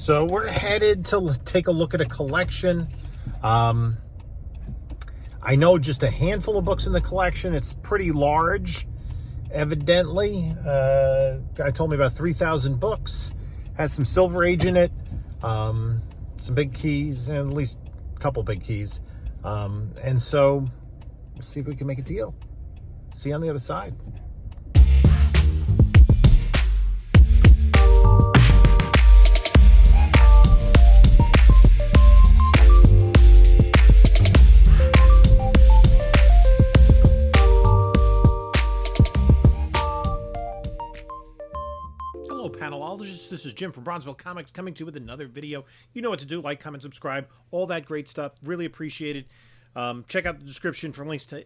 So we're headed to take a look at a collection. I know just a handful of books in the collection. It's pretty large, evidently. Guy told me about 3,000 books. Has some Silver Age in it. Some big keys, and at least a couple big keys. And so we'll see if we can make a deal. See you on the other side. Hello, panelologists. This is Jim from Bronzeville Comics coming to you with another video. You know what to do. Like, comment, subscribe, all that great stuff. Really appreciate it. Check out the description for links to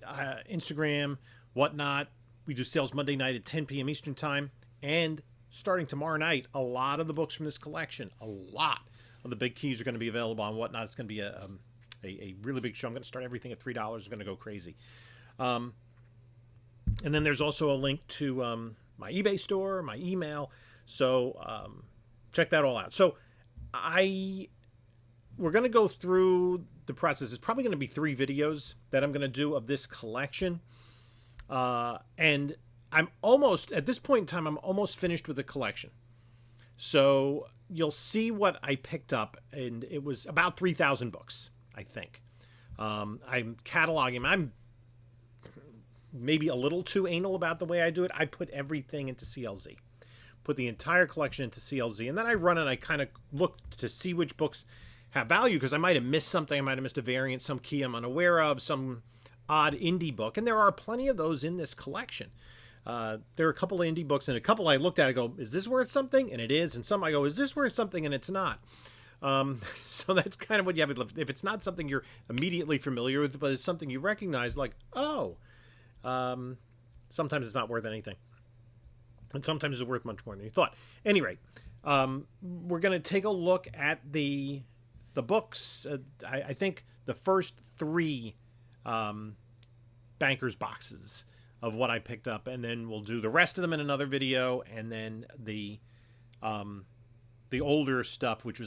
Instagram, whatnot. We do sales Monday night at 10 p.m. Eastern Time. And starting tomorrow night, a lot of the books from this collection, a lot of the big keys are going to be available on whatnot. It's going to be a really big show. I'm going to start everything at $3. I'm going to go crazy. And then there's also a link to my eBay store, my email. So check that all out. So we're going to go through the process. It's probably going to be 3 videos that I'm going to do of this collection. And I'm almost, at this point in time, I'm almost finished with the collection. So you'll see what I picked up, and it was about 3,000 books, I think. I'm cataloging. I'm maybe a little too anal about the way I do it. I put everything into CLZ. Put the entire collection into CLZ, and then I run and I kind of look to see which books have value, because I might have missed something. I might have missed a variant, some key I'm unaware of, some odd indie book, and there are plenty of those in this collection. There are a couple of indie books, and a couple I looked at, I go, is this worth something? And it is. And some I go, is this worth something? And it's not. So that's kind of what you have. If it's not something you're immediately familiar with, but it's something you recognize, like, oh, sometimes it's not worth anything. And sometimes it's worth much more than you thought. Anyway, we're going to take a look at the books. I think the first 3 bankers boxes of what I picked up, and then we'll do the rest of them in another video, and then the older stuff, which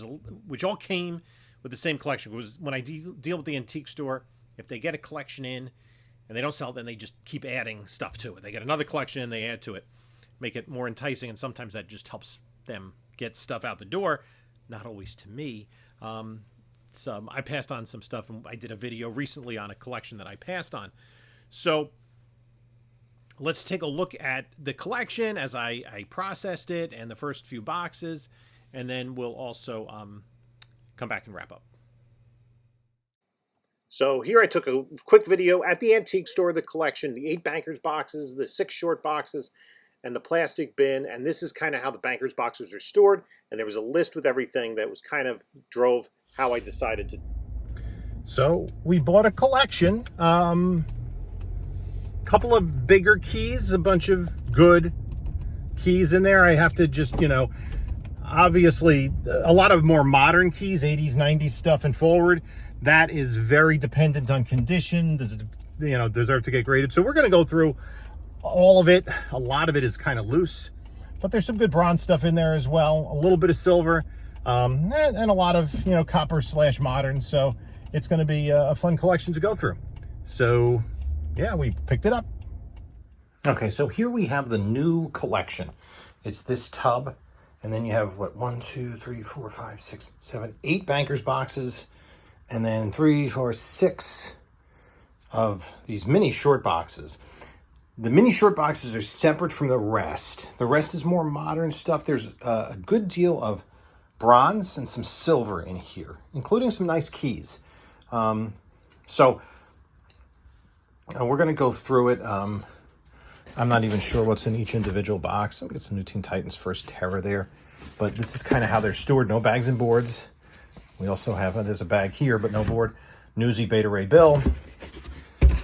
all came with the same collection. It was when I deal with the antique store, if they get a collection in and they don't sell it, then they just keep adding stuff to it. They get another collection and they add to it, make it more enticing, and sometimes that just helps them get stuff out the door. Not always to me. So I passed on some stuff, and I did a video recently on a collection that I passed on. So let's take a look at the collection as I processed it and the first few boxes, and then we'll also come back and wrap up. So here I took a quick video at the antique store, the collection, the 8 bankers boxes, the 6 short boxes, and the plastic bin. And this is kind of how the bankers boxes are stored. And there was a list with everything that was kind of drove how I decided to. So we bought a collection, couple of bigger keys, a bunch of good keys in there. I have to just, obviously a lot of more modern keys, 80s, 90s stuff and forward. That is very dependent on condition. Does it, deserve to get graded? So we're going to go through all of it. A lot of it is kind of loose, but there's some good bronze stuff in there as well. A little bit of silver, and a lot of, copper / modern. So it's going to be a fun collection to go through. So yeah, we picked it up. Okay, so here we have the new collection. It's this tub, and then you have 1, 2, 3, 4, 5, 6, 7, 8 bankers boxes, and then 3, 4, 6 of these mini short boxes. The mini short boxes are separate from the rest. The rest is more modern stuff. There's a good deal of bronze and some silver in here, including some nice keys. So we're going to go through it. I'm not even sure what's in each individual box. I've got some New Teen Titans First Terror there. But this is kind of how they're stored. No bags and boards. We also have, there's a bag here, but no board. Newsy Beta Ray Bill.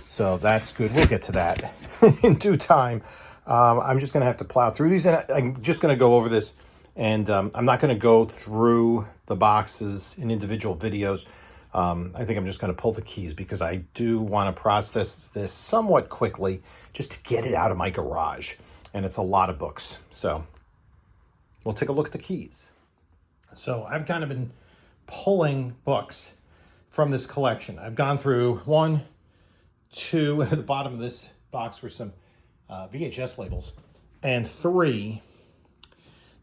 So that's good. We'll get to that in due time. I'm just going to have to plow through these. And I'm just going to go over this. And I'm not going to go through the boxes in individual videos. I think I'm just going to pull the keys because I do want to process this somewhat quickly just to get it out of my garage. And it's a lot of books. So we'll take a look at the keys. So I've kind of been pulling books from this collection. I've gone through 1, 2, at the bottom of this box were some VHS labels, and 3.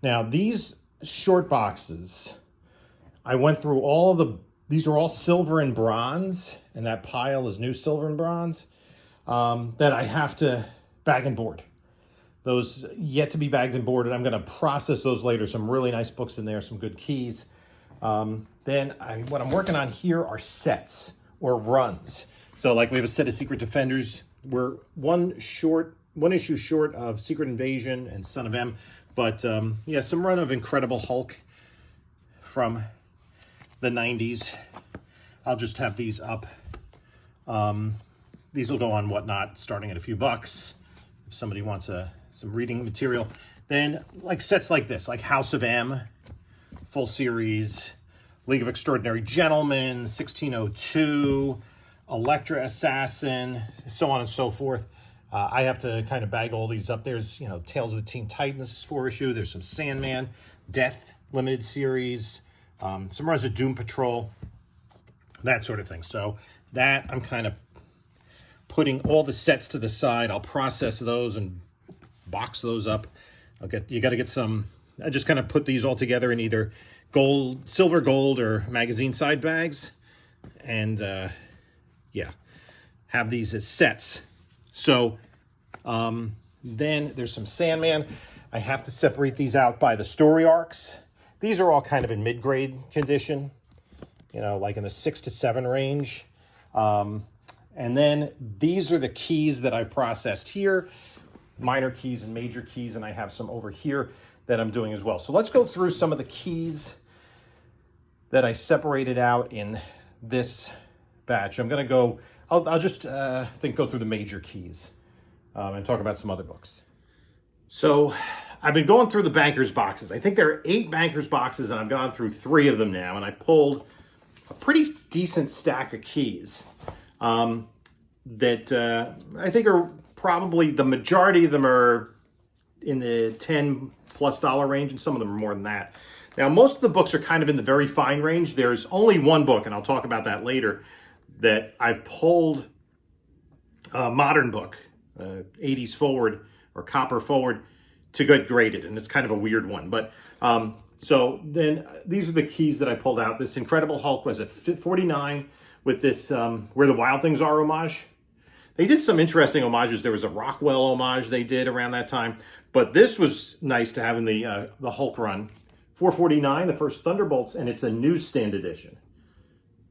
Now these short boxes, I went through these are all silver and bronze, and that pile is new silver and bronze, that I have to bag and board. Those yet to be bagged and boarded. I'm going to process those later. Some really nice books in there, some good keys. Then what I'm working on here are sets or runs. So like we have a set of Secret Defenders. We're one issue short of Secret Invasion and Son of M. But yeah, some run of Incredible Hulk from the 90s. I'll just have these up. These will go on Whatnot starting at a few bucks if somebody wants some reading material. Then like sets like this, like House of M, full series, League of Extraordinary Gentlemen, 1602, Elektra Assassin, so on and so forth. I have to kind of bag all these up. There's, Tales of the Teen Titans 4-issue. There's some Sandman, Death limited series, some runs of Doom Patrol, that sort of thing. So that I'm kind of putting all the sets to the side. I'll process those and box those up. You got to get some. I just kind of put these all together in either silver, gold, or magazine side bags, and yeah, have these as sets. So then there's some Sandman. I have to separate these out by the story arcs. These are all kind of in mid-grade condition, like in the 6 to 7 range. And then these are the keys that I've processed here, minor keys and major keys, and I have some over here that I'm doing as well. So let's go through some of the keys that I separated out in this batch. I'm going to go, I'll just go through the major keys and talk about some other books. So I've been going through the bankers boxes. I think there are 8 bankers boxes, and I've gone through 3 of them now, and I pulled a pretty decent stack of keys that I think are probably, the majority of them are in the $10+ range, and some of them are more than that. Now, most of the books are kind of in the very fine range. There's only one book, and I'll talk about that later, that I've pulled a modern book, 80s forward or copper forward, to get graded, and it's kind of a weird one. But so then these are the keys that I pulled out. This Incredible Hulk was at 49 with this Where the Wild Things Are homage. They did some interesting homages. There was a Rockwell homage they did around that time, but this was nice to have in the Hulk run. 449, the first Thunderbolts, and it's a newsstand edition.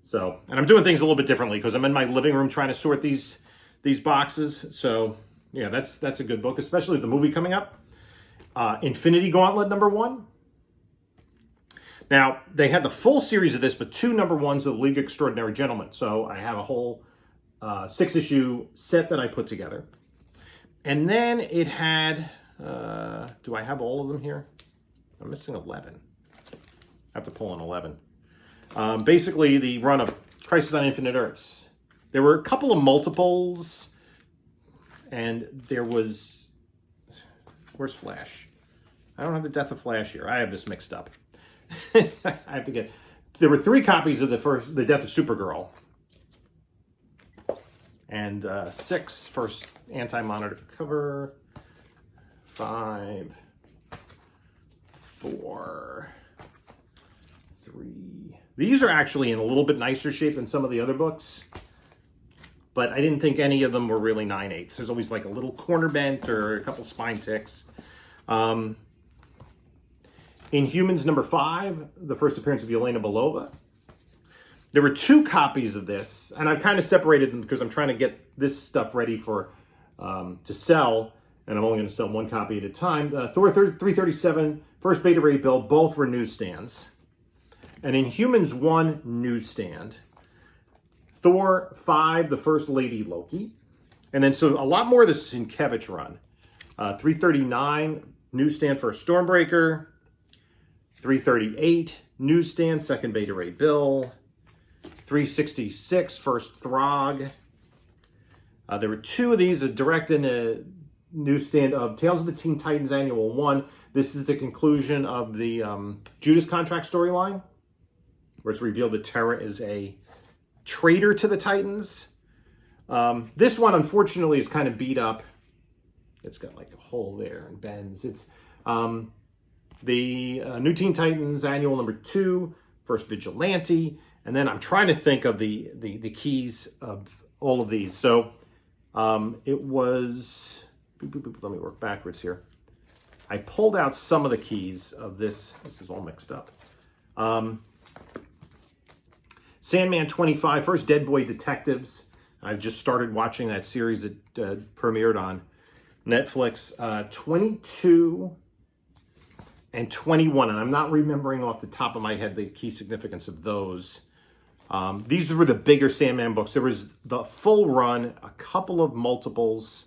So, and I'm doing things a little bit differently because I'm in my living room trying to sort these boxes. So, yeah, that's a good book, especially the movie coming up. Infinity Gauntlet #1. Now, they had the full series of this, but 2 #1s of the League of Extraordinary Gentlemen. So I have a whole 6-issue set that I put together. And then it had, do I have all of them here? I'm missing 11. I have to pull an 11. Basically, the run of Crisis on Infinite Earths. There were a couple of multiples, and there was, where's Flash? I don't have the Death of Flash here. I have this mixed up. I have to there were 3 copies of the Death of Supergirl. And 6, first anti-monitor cover. 5, 4, 3. These are actually in a little bit nicer shape than some of the other books, but I didn't think any of them were really 9/8. There's always like a little corner bent or a couple spine ticks. Inhumans #5, the first appearance of Yelena Belova. There were 2 copies of this, and I've kind of separated them because I'm trying to get this stuff ready for to sell, and I'm only going to sell 1 copy at a time. Thor 337, first Beta Ray Bill, both were newsstands. And Inhumans 1, newsstand. Thor 5, the first Lady Loki. And then so a lot more of this Sienkiewicz run. 339, newsstand for a Stormbreaker. 338, newsstand, second Beta Ray Bill. 366, first Throg. There were 2 of these, a direct and a newsstand of Tales of the Teen Titans Annual 1. This is the conclusion of the Judas Contract storyline, where it's revealed that Terra is a traitor to the Titans. This one, unfortunately, is kind of beat up. It's got like a hole there and bends. It's the New Teen Titans Annual number 2, First Vigilante, and then I'm trying to think of the keys of all of these. So it was, let me work backwards here. I pulled out some of the keys of this. This is all mixed up. Sandman 25, First Dead Boy Detectives. I've just started watching that series that premiered on Netflix. 22 and 21, and I'm not remembering off the top of my head the key significance of those. These were the bigger Sandman books. There was the full run, a couple of multiples.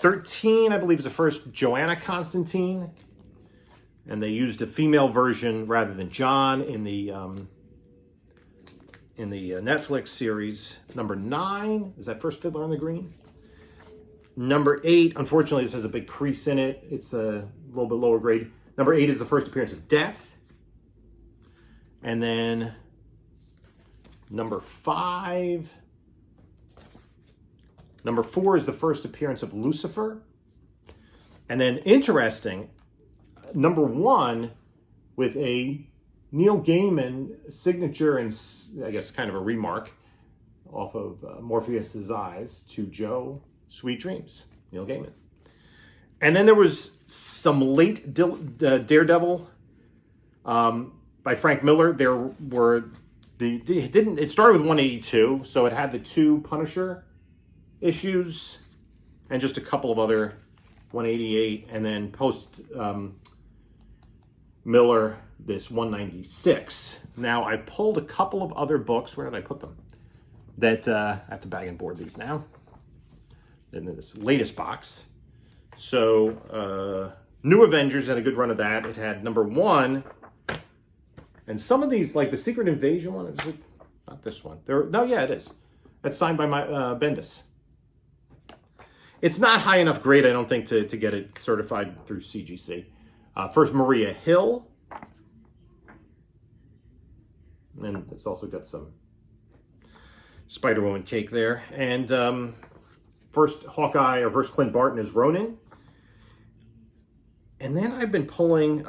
13, I believe, is the first Joanna Constantine, and they used a female version rather than John in the Netflix series. Number 9 is that First Fiddler on the Green. Number 8, unfortunately, this has a big crease in it. It's a little bit lower grade. Number 8 is the first appearance of Death, and then number 5. Number 4 is the first appearance of Lucifer. And then, interesting, number 1 with a Neil Gaiman signature and, I guess, kind of a remark off of Morpheus's Eyes to Joe, Sweet Dreams, Neil Gaiman. And then there was some late Daredevil by Frank Miller. There were it started with 182, so it had the 2 Punisher issues and just a couple of other 188, and then post Miller this 196. Now I pulled a couple of other books. Where did I put them? That I have to bag and board these now in this latest box. So New Avengers had a good run of that. It had number 1, and some of these, like the Secret Invasion one, is it not this one? It is. That's signed by Bendis. It's not high enough grade, I don't think, to get it certified through CGC. First, Maria Hill. And it's also got some Spider-Woman cake there. And first Hawkeye, or first Clint Barton as Ronin. And then I've been pulling,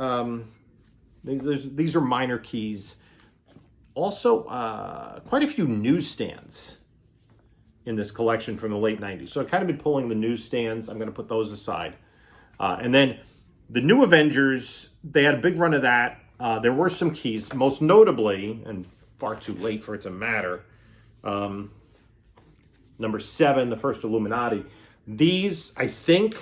these are minor keys. Also, quite a few newsstands in this collection from the late 90s. So I've kind of been pulling the newsstands. I'm going to put those aside. And then the New Avengers, they had a big run of that. There were some keys, most notably, and far too late for it to matter, number 7, the first Illuminati. These, I think,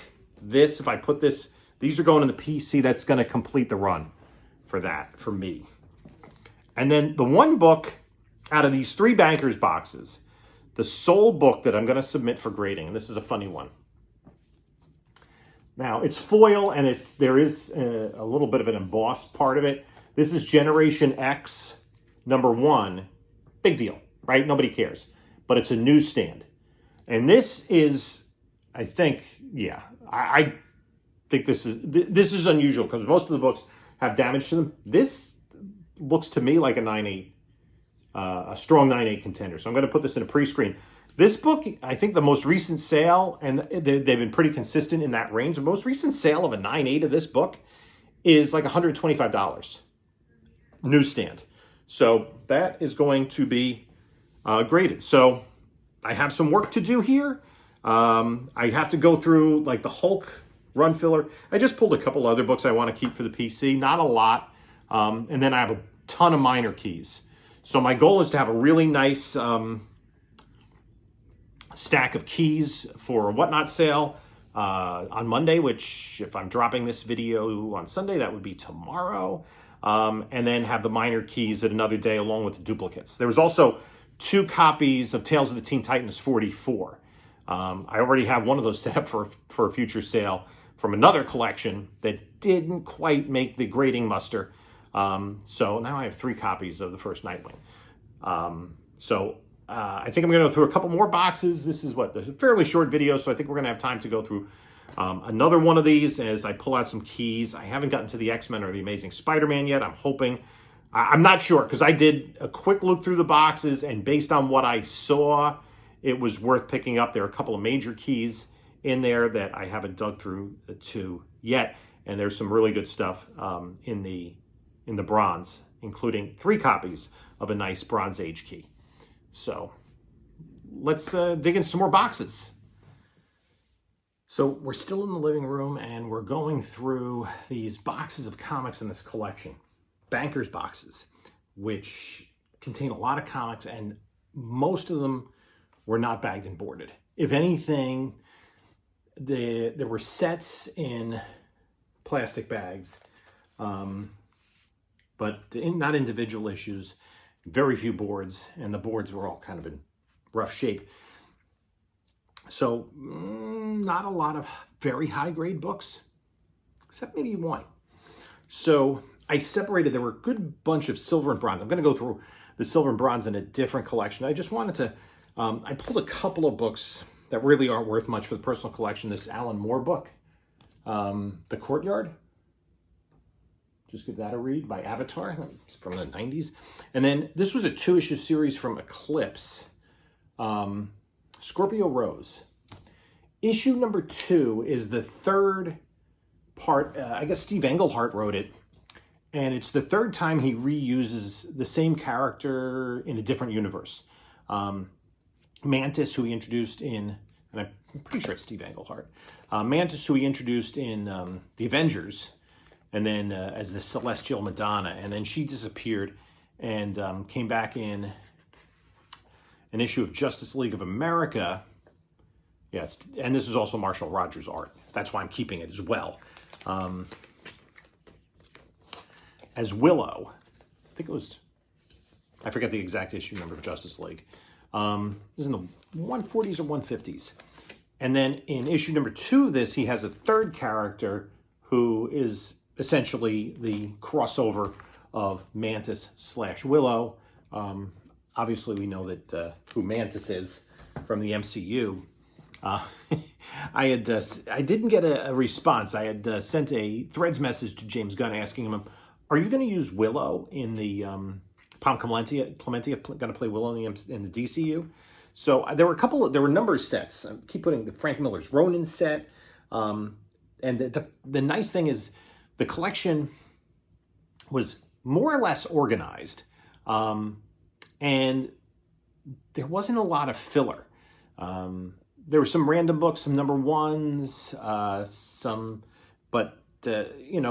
if I put this, these are going in the PC. That's going to complete the run for that, for me. And then the one book out of these 3 bankers boxes, the sole book that I'm going to submit for grading, and this is a funny one. Now, it's foil, and there is a little bit of an embossed part of it. This is Generation X, number 1. Big deal, right? Nobody cares. But it's a newsstand. And this is, I think, I think this is unusual, because most of the books have damage to them. This looks to me like a 9.8, a strong 9.8 contender. So I'm going to put this in a pre-screen. This book, I think the most recent sale, and they've been pretty consistent in that range, the most recent sale of a 9.8 of this book is like $125. Newsstand. So that is going to be graded. So I have some work to do here. I have to go through like the Hulk run filler. I just pulled a couple other books I want to keep for the PC, not a lot. And then I have a ton of minor keys. So my goal is to have a really nice stack of keys for a Whatnot sale on Monday, which if I'm dropping this video on Sunday, that would be tomorrow. And then have the minor keys at another day along with the duplicates. There was also 2 copies of Tales of the Teen Titans 44. I already have one of those set up for a future sale from another collection that didn't quite make the grading muster. So now I have 3 copies of the first Nightwing. I think I'm going to go through a couple more boxes. This is a fairly short video, so I think we're going to have time to go through Another one of these, as I pull out some keys, I haven't gotten to the X-Men or the Amazing Spider-Man yet. I'm hoping. I'm not sure, because I did a quick look through the boxes, and based on what I saw, it was worth picking up. There are a couple of major keys in there that I haven't dug through to yet, and there's some really good stuff in the bronze, including 3 copies of a nice Bronze Age key. So let's dig in some more boxes. So we're still in the living room, and we're going through these boxes of comics in this collection, Bankers boxes, which contain a lot of comics, and most of them were not bagged and boarded. If anything, there were sets in plastic bags, but not individual issues, very few boards, and the boards were all kind of in rough shape. So not a lot of very high-grade books, except maybe one. So I separated, there were a good bunch of silver and bronze. I'm going to go through the silver and bronze in a different collection. I just wanted to, I pulled a couple of books that really aren't worth much for the personal collection. This Alan Moore book, The Courtyard. Just give that a read, by Avatar. It's from the 90s. And then this was a 2-issue series from Eclipse. Scorpio Rose. Issue number 2 is the 3rd part. I guess Steve Englehart wrote it. And it's the 3rd time he reuses the same character in a different universe. Mantis, who he introduced in, and I'm pretty sure it's Steve Englehart. Mantis, who he introduced in The Avengers, and then as the Celestial Madonna. And then she disappeared and came back in an issue of Justice League of America. Yes, and this is also Marshall Rogers' art. That's why I'm keeping it as well. As Willow. I think it was, I forget the exact issue number of Justice League. It was in the 140s or 150s. And then in issue number 2 of this, he has a 3rd character who is essentially the crossover of Mantis / Willow. Obviously, we know that who Mantis is from the MCU. I didn't get a response. I had sent a Threads message to James Gunn asking him, are you going to use Willow in the Palm Clementia going to play Willow in the DCU? So there were a number of sets. I keep putting the Frank Miller's Ronin set. And the nice thing is the collection was more or less organized. And there wasn't a lot of filler. There were some random books, some number 1s,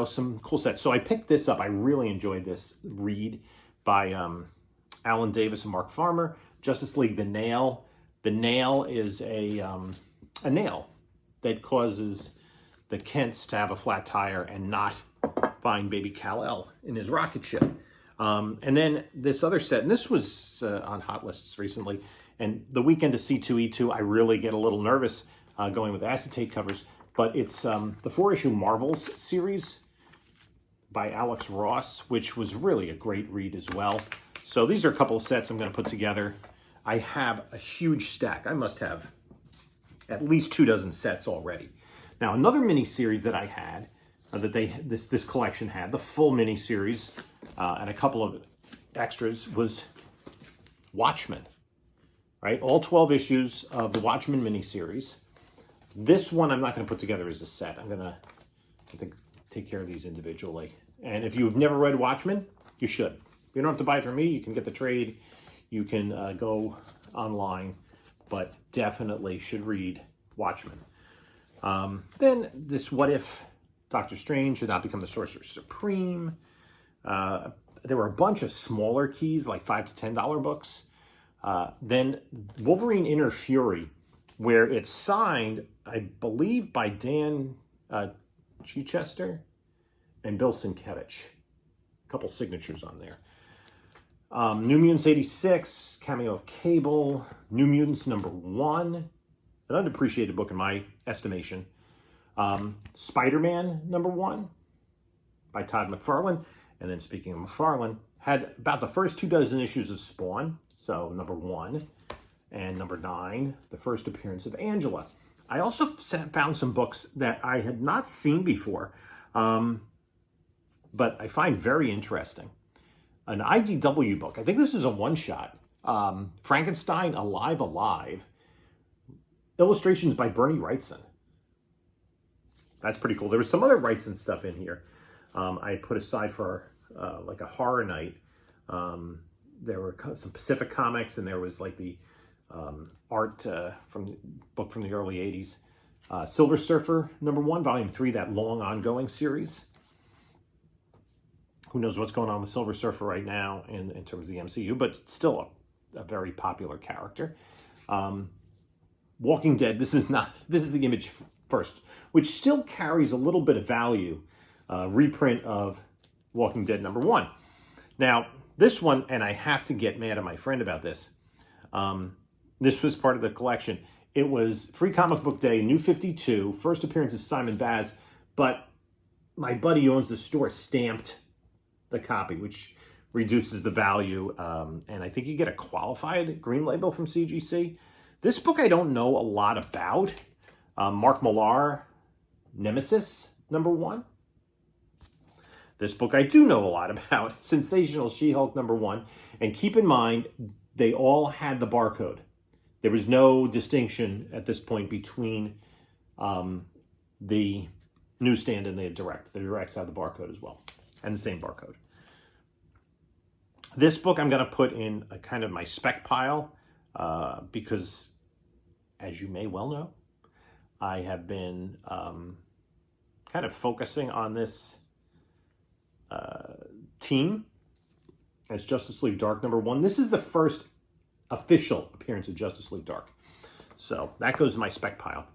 some cool sets. So I picked this up. I really enjoyed this read by Alan Davis and Mark Farmer. Justice League: The Nail. The Nail is a nail that causes the Kents to have a flat tire and not find baby Kal-El in his rocket ship. And then this other set, and this was on hot lists recently, and the Weekend of C2E2, I really get a little nervous going with acetate covers, but it's the 4-issue Marvels series by Alex Ross, which was really a great read as well. So these are a couple of sets I'm going to put together. I have a huge stack. I must have at least 24 sets already. Now, another mini series that I had, this collection had, the full mini series, and a couple of extras, was Watchmen, right? All 12 issues of the Watchmen miniseries. This one I'm not going to put together as a set. I'm going to, I think, take care of these individually. And if you've never read Watchmen, you should. You don't have to buy it from me. You can get the trade. You can go online, but definitely should read Watchmen. Then this What If Doctor Strange should not become the Sorcerer Supreme. There were a bunch of smaller keys, like $5 to $10 books. Then Wolverine Inner Fury, where it's signed, I believe, by Dan Chichester and Bill Sienkiewicz. A couple signatures on there. New Mutants 86, cameo of Cable. New Mutants #1, an unappreciated book in my estimation. Spider-Man #1 by Todd McFarlane. And then speaking of McFarlane, had about the first 24 issues of Spawn, so #1, and #9, the first appearance of Angela. I also found some books that I had not seen before, but I find very interesting. An IDW book. I think this is a one-shot. Frankenstein Alive Alive. Illustrations by Bernie Wrightson. That's pretty cool. There was some other Wrightson stuff in here I put aside for like a horror night. There were some Pacific comics, and there was like the art from book from the early 80s. Silver Surfer #1, Volume 3, that long ongoing series. Who knows what's going on with Silver Surfer right now in terms of the MCU, but still a very popular character. Walking Dead, this is the Image first, which still carries a little bit of value. Reprint of Walking Dead #1. Now, this one, and I have to get mad at my friend about this, this was part of the collection. It was Free Comic Book Day, New 52, first appearance of Simon Baz, but my buddy who owns the store stamped the copy, which reduces the value, and I think you get a qualified green label from CGC. This book I don't know a lot about. Mark Millar, Nemesis #1. This book I do know a lot about, Sensational She-Hulk #1, and keep in mind, they all had the barcode. There was no distinction at this point between the newsstand and the direct. The directs have the barcode as well, and the same barcode. This book I'm going to put in a kind of my spec pile because, as you may well know, I have been kind of focusing on this team as Justice League Dark #1. This is the first official appearance of Justice League Dark. So that goes in my spec pile.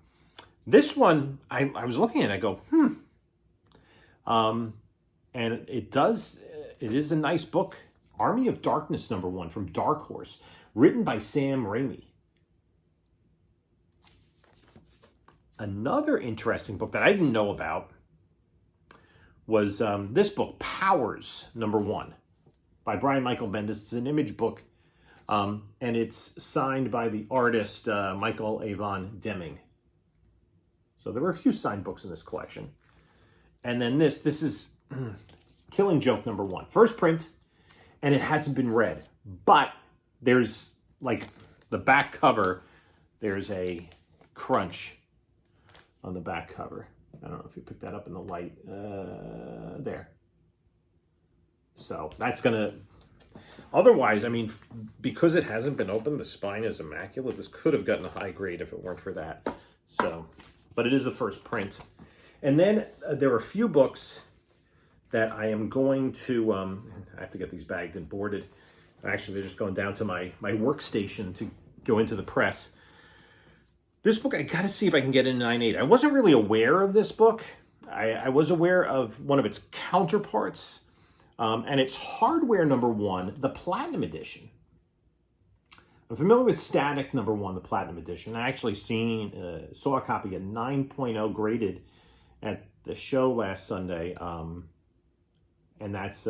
This one, I was looking at it, I go, and it is a nice book. Army of Darkness #1 from Dark Horse, written by Sam Raimi. Another interesting book that I didn't know about was this book, Powers #1 by Brian Michael Bendis. It's an Image book, and it's signed by the artist Michael Avon Deming. So there were a few signed books in this collection. And then this is Killing Joke #1. First print, and it hasn't been read. But there's, like, the back cover, there's a crunch on the back cover. I don't know if you picked that up in the light. There. So that's going to... Otherwise, I mean, because it hasn't been opened, the spine is immaculate. This could have gotten a high grade if it weren't for that. So, but it is the first print. And then there are a few books that I am going to... I have to get these bagged and boarded. Actually, they're just going down to my workstation to go into the press. This book, I got to see if I can get in 9.8. I wasn't really aware of this book. I was aware of one of its counterparts, and it's Hardware #1, the Platinum Edition. I'm familiar with Static #1, the Platinum Edition. I actually saw a copy at 9.0 graded at the show last Sunday, and that's...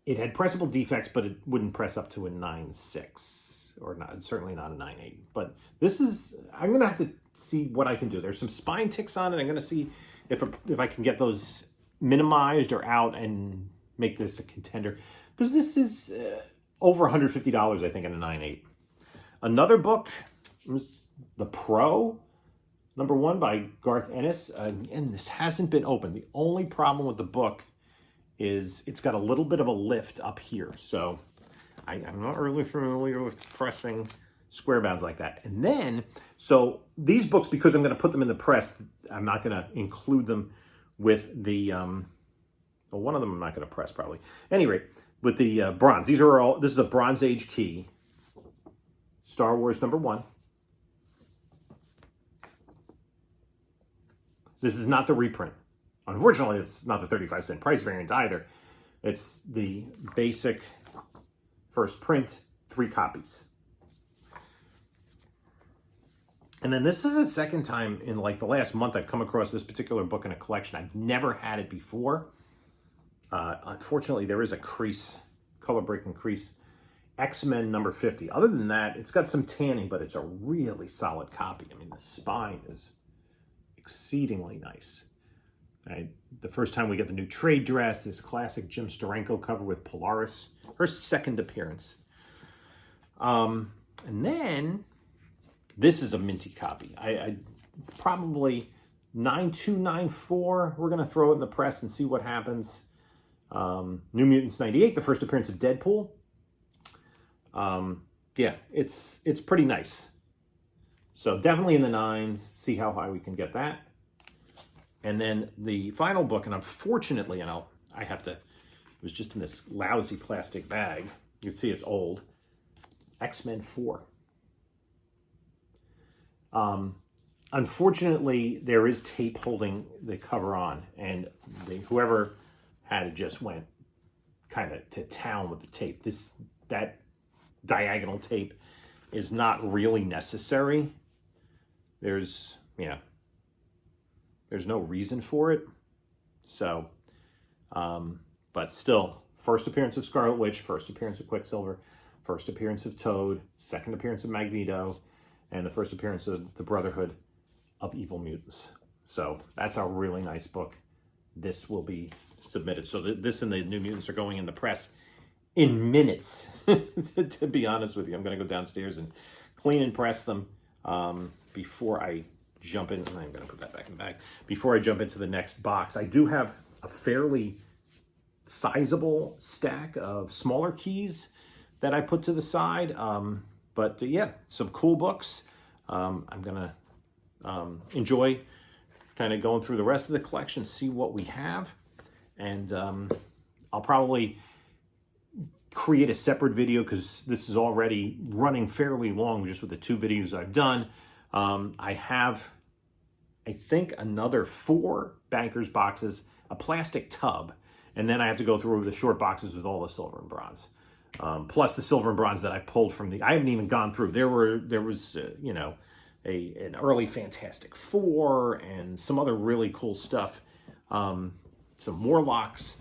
it had pressable defects, but it wouldn't press up to a 9.6. Or not, certainly not a 9.8. But this is, I'm going to have to see what I can do. There's some spine ticks on it. I'm going to see if I can get those minimized or out and make this a contender. Because this is over $150, I think, in a 9.8. Another book was The Pro, #1 by Garth Ennis. And this hasn't been opened. The only problem with the book is it's got a little bit of a lift up here. So... I'm not really familiar with pressing square bounds like that. And then, so these books, because I'm going to put them in the press, I'm not going to include them with the, well, one of them I'm not going to press probably. Anyway, with the bronze, this is a Bronze Age key. Star Wars #1. This is not the reprint. Unfortunately, it's not the 35-cent price variant either. It's the basic... first print, 3 copies. And then this is the second time in like the last month I've come across this particular book in a collection. I've never had it before. Unfortunately, there is a crease, color breaking crease X-Men number 50. Other than that, it's got some tanning, but it's a really solid copy. I mean, the spine is exceedingly nice. Right? The first time we get the new trade dress, this classic Jim Steranko cover with Polaris, her second appearance. And then this is a minty copy. It's probably 9294. We're going to throw it in the press and see what happens. New Mutants 98, the first appearance of Deadpool. Yeah, it's pretty nice. So definitely in the 9s. See how high we can get that. And then the final book, and unfortunately, I have to, it was just in this lousy plastic bag. You can see it's old. X-Men 4. Unfortunately, there is tape holding the cover on, and whoever had it just went kind of to town with the tape. That diagonal tape is not really necessary. There's no reason for it. So, but still, first appearance of Scarlet Witch, first appearance of Quicksilver, first appearance of Toad, second appearance of Magneto, and the first appearance of the Brotherhood of Evil Mutants. So that's a really nice book. This will be submitted. So this and the New Mutants are going in the press in minutes, to be honest with you. I'm going to go downstairs and clean and press them before I jump in. I'm going to put that back in the bag. Before I jump into the next box, I do have a fairly sizable stack of smaller keys that I put to the side. But yeah, some cool books. I'm going to enjoy kind of going through the rest of the collection, see what we have. And I'll probably create a separate video because this is already running fairly long just with the 2 videos I've done. I have, I think, another 4 Bankers boxes, a plastic tub, and then I have to go through the short boxes with all the silver and bronze. Plus the silver and bronze that I pulled from I haven't even gone through. There was an early Fantastic Four and some other really cool stuff, some Morlocks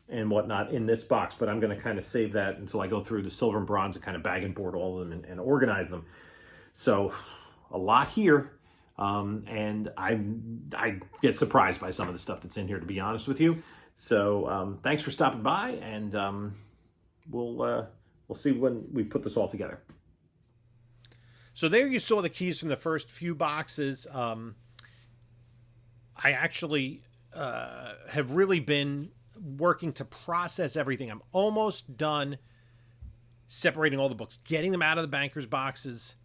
and whatnot in this box, but I'm going to kind of save that until I go through the silver and bronze and kind of bag and board all of them and organize them. So a lot here, and I get surprised by some of the stuff that's in here, to be honest with you. So thanks for stopping by, and we'll see when we put this all together. So there you saw the keys from the first few boxes. I actually have really been working to process everything. I'm almost done separating all the books, getting them out of the Bankers boxes.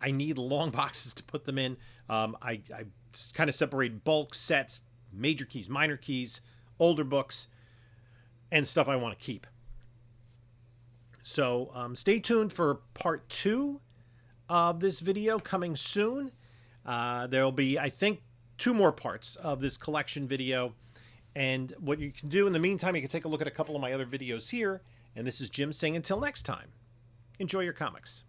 I need long boxes to put them in. I kind of separate bulk sets, major keys, minor keys, older books, and stuff I want to keep. So stay tuned for part 2 of this video coming soon. There'll be, I think, 2 more parts of this collection video. And what you can do in the meantime, you can take a look at a couple of my other videos here. And this is Jim saying until next time, enjoy your comics.